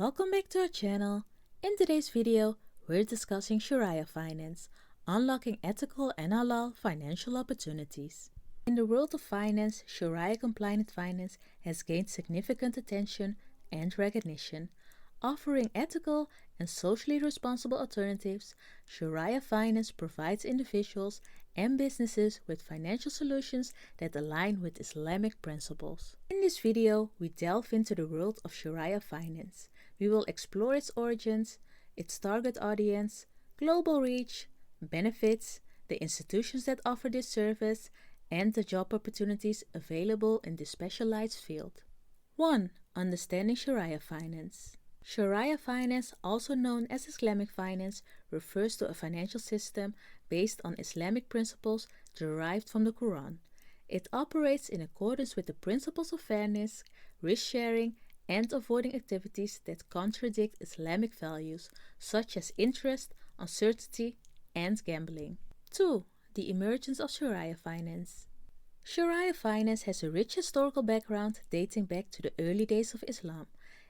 Welcome back to our channel. In today's video, we're discussing Shariah finance, unlocking ethical and halal financial opportunities. In the world of finance, Shariah compliant finance has gained significant attention and recognition. Offering ethical and socially responsible alternatives, Shariah finance provides individuals and businesses with financial solutions that align with Islamic principles. In this video, we delve into the world of Shariah finance. We will explore its origins, its target audience, global reach, benefits, the institutions that offer this service, and the job opportunities available in this specialized field. 1. Understanding Shariah finance. Shariah finance, also known as Islamic finance, refers to a financial system based on Islamic principles derived from the Quran. It operates in accordance with the principles of fairness, risk sharing, and avoiding activities that contradict Islamic values, such as interest, uncertainty, and gambling. 2. The emergence of Shariah finance. Shariah finance has a rich historical background dating back to the early days of Islam.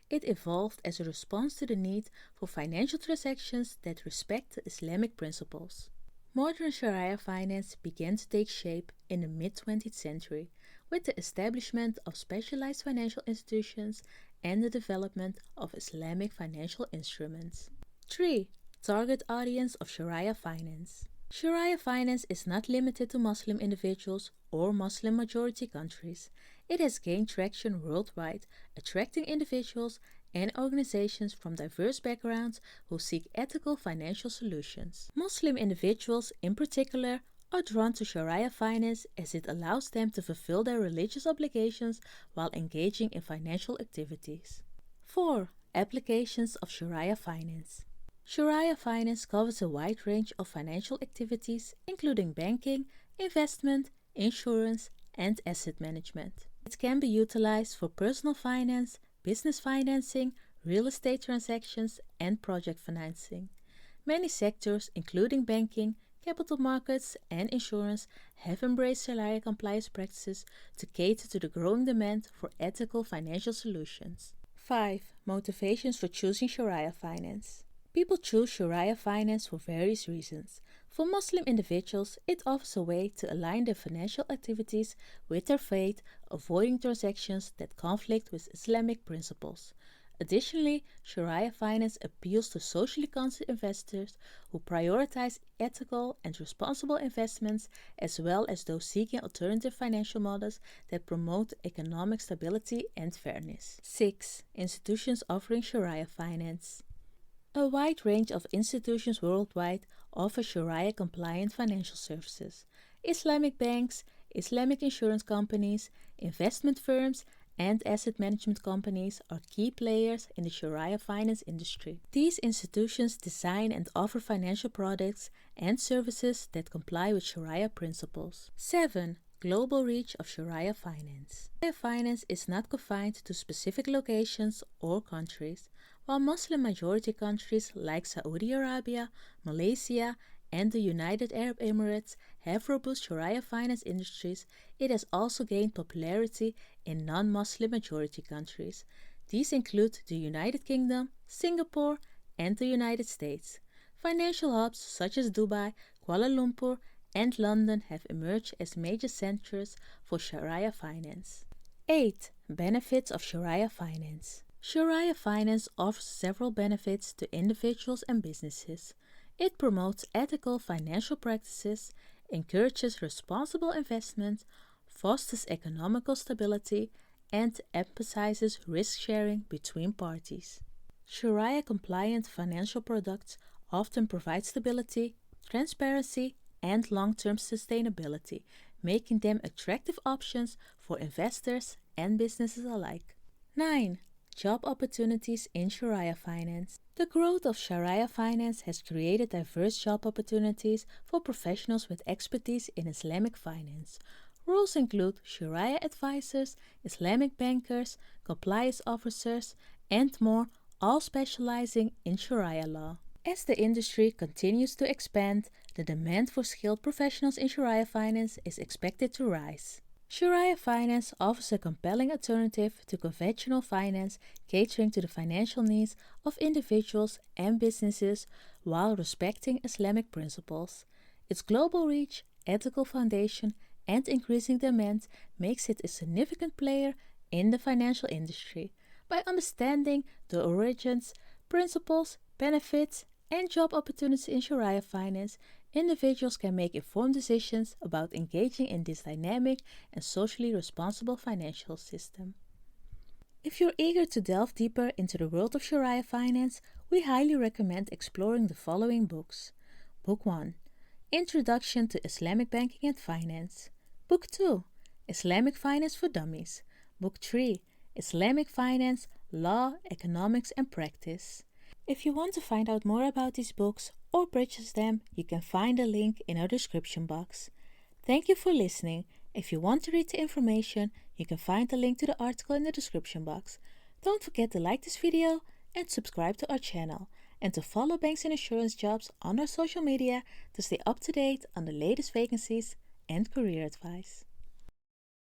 It evolved as a response to the need for financial transactions that respect the Islamic principles. Modern Shariah finance began to take shape in the mid-20th century with the establishment of specialized financial institutions and the development of Islamic financial instruments. 3. Target audience of Shariah finance. Shariah finance is not limited to Muslim individuals or Muslim-majority countries. It has gained traction worldwide, attracting individuals and organizations from diverse backgrounds who seek ethical financial solutions. Muslim individuals, in particular, are drawn to Shariah finance as it allows them to fulfill their religious obligations while engaging in financial activities. 4. Applications of Shariah finance. Shariah finance covers a wide range of financial activities, including banking, investment, insurance, and asset management. It can be utilized for personal finance, business financing, real estate transactions, and project financing. Many sectors, including banking, capital markets, and insurance, have embraced Shariah compliance practices to cater to the growing demand for ethical financial solutions. 5. Motivations for choosing Shariah finance. People choose Shariah finance for various reasons. For Muslim individuals, it offers a way to align their financial activities with their faith, avoiding transactions that conflict with Islamic principles. Additionally, Shariah finance appeals to socially conscious investors who prioritize ethical and responsible investments, as well as those seeking alternative financial models that promote economic stability and fairness. 6. Institutions offering Shariah finance. A wide range of institutions worldwide offer Shariah-compliant financial services. Islamic banks, Islamic insurance companies, investment firms, and asset management companies are key players in the Shariah finance industry. These institutions design and offer financial products and services that comply with Shariah principles. 7. Global reach of Shariah finance. Shariah finance is not confined to specific locations or countries. While Muslim-majority countries like Saudi Arabia, Malaysia, and the United Arab Emirates have robust Shariah finance industries, it has also gained popularity in non-Muslim majority countries. These include the United Kingdom, Singapore, and the United States. Financial hubs such as Dubai, Kuala Lumpur, and London have emerged as major centers for Shariah finance. 8. Benefits of Shariah finance. Shariah finance offers several benefits to individuals and businesses. It promotes ethical financial practices, encourages responsible investment, fosters economical stability, and emphasizes risk sharing between parties. Shariah-compliant financial products often provide stability, transparency, and long-term sustainability, making them attractive options for investors and businesses alike. 9. Job opportunities in Shariah finance. The growth of Shariah finance has created diverse job opportunities for professionals with expertise in Islamic finance. Roles include Shariah advisors, Islamic bankers, compliance officers, and more, all specializing in Shariah law. As the industry continues to expand, the demand for skilled professionals in Shariah finance is expected to rise. Shariah Finance offers a compelling alternative to conventional finance, catering to the financial needs of individuals and businesses while respecting Islamic principles. Its global reach, ethical foundation, and increasing demand makes it a significant player in the financial industry. By understanding the origins, principles, benefits, and job opportunities in Shariah Finance, individuals can make informed decisions about engaging in this dynamic and socially responsible financial system. If you're eager to delve deeper into the world of Shariah finance, we highly recommend exploring the following books. Book 1: Introduction to Islamic Banking and Finance. Book 2: Islamic Finance for Dummies. Book 3: Islamic Finance, Law, Economics and Practice. If you want to find out more about these books or purchase them, you can find a link in our description box. Thank you for listening. If you want to read the information, you can find the link to the article in the description box. Don't forget to like this video and subscribe to our channel, and to follow banks and insurance jobs on our social media to stay up to date on the latest vacancies and career advice.